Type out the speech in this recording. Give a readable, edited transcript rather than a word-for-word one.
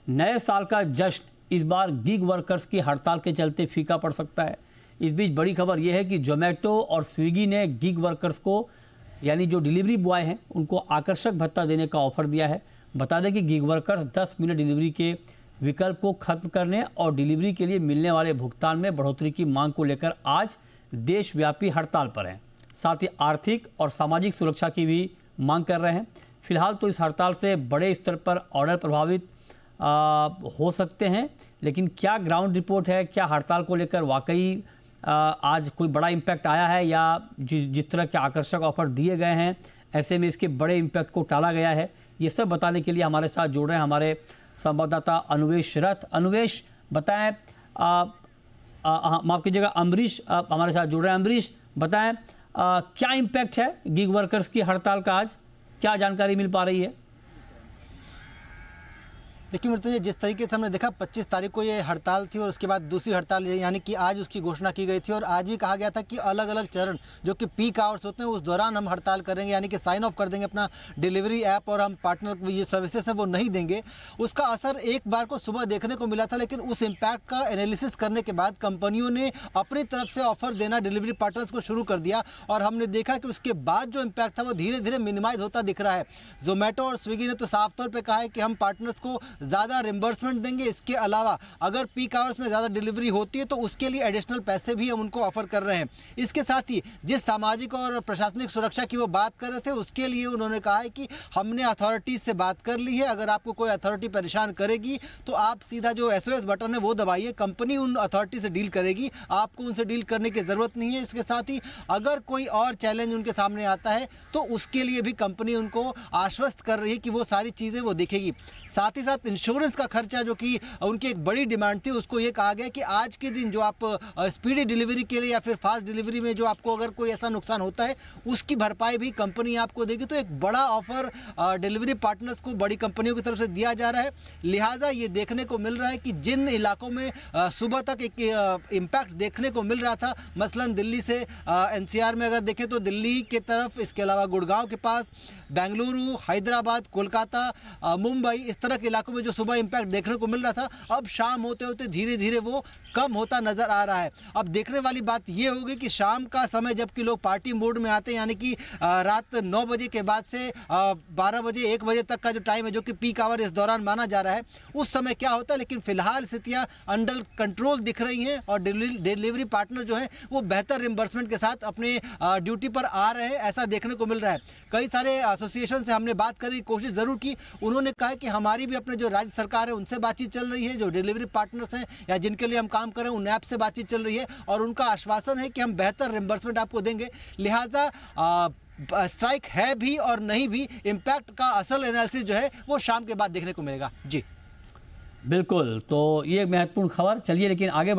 नए साल का जश्न इस बार गिग वर्कर्स की हड़ताल के चलते फीका पड़ सकता है। इस बीच बड़ी खबर यह है कि जोमेटो और स्विगी ने गिग वर्कर्स को, यानी जो डिलीवरी बॉय हैं, उनको आकर्षक भत्ता देने का ऑफर दिया है। बता दें कि गिग वर्कर्स 10 मिनट डिलीवरी के विकल्प को खत्म करने और डिलीवरी के लिए मिलने वाले भुगतान में बढ़ोतरी की मांग को लेकर आज देशव्यापी हड़ताल पर हैं। साथ ही आर्थिक और सामाजिक सुरक्षा की भी मांग कर रहे हैं। फिलहाल तो इस हड़ताल से बड़े स्तर पर ऑर्डर प्रभावित हो सकते हैं, लेकिन क्या ग्राउंड रिपोर्ट है, क्या हड़ताल को लेकर वाकई आज कोई बड़ा इम्पैक्ट आया है या जिस तरह के आकर्षक ऑफर दिए गए हैं ऐसे में इसके बड़े इम्पैक्ट को टाला गया है, ये सब बताने के लिए हमारे साथ जुड़ रहे हैं हमारे संवाददाता अनुवेश रथ। अनुवेश, बताएं, माफ कीजिएगा, अमरीश हमारे साथ जुड़ रहे हैं। अमरीश, बताएं क्या इम्पैक्ट है गिग वर्कर्स की हड़ताल का, आज क्या जानकारी मिल पा रही है? देखिए मृत्युंजय, जिस तरीके से हमने देखा 25 तारीख को ये हड़ताल थी और उसके बाद दूसरी हड़ताल यानी कि आज उसकी घोषणा की गई थी और आज भी कहा गया था कि अलग अलग चरण जो कि पीक आवर्स होते हैं उस दौरान हम हड़ताल करेंगे, यानी कि साइन ऑफ कर देंगे अपना डिलीवरी ऐप और हम पार्टनर ये सर्विसेज हैं वो नहीं देंगे। उसका असर एक बार को सुबह देखने को मिला था, लेकिन उस इम्पैक्ट का एनालिसिस करने के बाद कंपनियों ने अपनी तरफ से ऑफर देना डिलीवरी पार्टनर्स को शुरू कर दिया और हमने देखा कि उसके बाद जो इम्पैक्ट था वो धीरे धीरे मिनिमाइज होता दिख रहा है। जोमेटो और स्विगी ने तो साफ तौर पर कहा है कि हम पार्टनर्स को ज़्यादा रिम्बर्समेंट देंगे, इसके अलावा अगर पीक आवर्स में ज़्यादा डिलीवरी होती है तो उसके लिए एडिशनल पैसे भी हम उनको ऑफर कर रहे हैं। इसके साथ ही जिस सामाजिक और प्रशासनिक सुरक्षा की वो बात कर रहे थे उसके लिए उन्होंने कहा है कि हमने अथॉरिटीज़ से बात कर ली है, अगर आपको कोई अथॉरिटी परेशान करेगी तो आप सीधा जो SOS बटन है वो दबाइए, कंपनी उन अथॉरिटी से डील करेगी, आपको उनसे डील करने की ज़रूरत नहीं है। इसके साथ ही अगर कोई और चैलेंज उनके सामने आता है तो उसके लिए भी कंपनी उनको आश्वस्त कर रही है कि वो सारी चीज़ें वो देखेगी। साथ ही साथ इंश्योरेंस का खर्चा जो कि उनकी एक बड़ी डिमांड थी, उसको ये कहा गया कि आज के दिन जो आप स्पीडी डिलीवरी के लिए या फिर फास्ट डिलीवरी में जो आपको अगर कोई ऐसा नुकसान होता है उसकी भरपाई भी कंपनी आपको देगी। तो एक बड़ा ऑफर डिलीवरी पार्टनर्स को बड़ी कंपनियों की तरफ से दिया जा रहा है। लिहाजा ये देखने को मिल रहा है कि जिन इलाकों में सुबह तक एक इम्पैक्ट देखने को मिल रहा था, मसलन दिल्ली से NCR में अगर देखें तो दिल्ली के तरफ, इसके अलावा गुड़गांव के पास, बेंगलुरु, हैदराबाद, कोलकाता, मुंबई, इस तरह के इलाकों में जो सुबह इम्पैक्ट देखने को मिल रहा था, अब शाम होते होते धीरे धीरे वो कम होता नजर आ रहा है। अब देखने वाली बात ये होगी कि शाम का समय जबकि लोग पार्टी मोड में आते हैं, यानी कि रात 9 बजे के बाद से 12 बजे 1 बजे तक का जो टाइम है जो कि पीक आवर इस दौरान माना जा रहा है, उस समय क्या होता है। लेकिन फिलहाल स्थितियां अंडर कंट्रोल दिख रही हैं और डिलीवरी पार्टनर जो है वो बेहतर रिम्बर्समेंट के साथ अपने ड्यूटी पर आ रहे हैं, ऐसा देखने को मिल रहा है। कई सारे एसोसिएशन से हमने बात करने की कोशिश ज़रूर की, उन्होंने कहा कि हमारी भी अपने जो राज्य सरकार है उनसे बातचीत चल रही है, जो डिलीवरी पार्टनर्स हैं या जिनके लिए हम काम कर रहे हैं उन ऐप से बातचीत चल रही है और उनका आश्वासन है कि हम बेहतर रिम्बर्समेंट आपको देंगे। लिहाजा स्ट्राइक है भी और नहीं भी, इम्पैक्ट का असल एनालिसिस जो है वो शाम के बाद देखने को मिलेगा। जी बिल्कुल, तो ये महत्वपूर्ण खबर। चलिए लेकिन आगे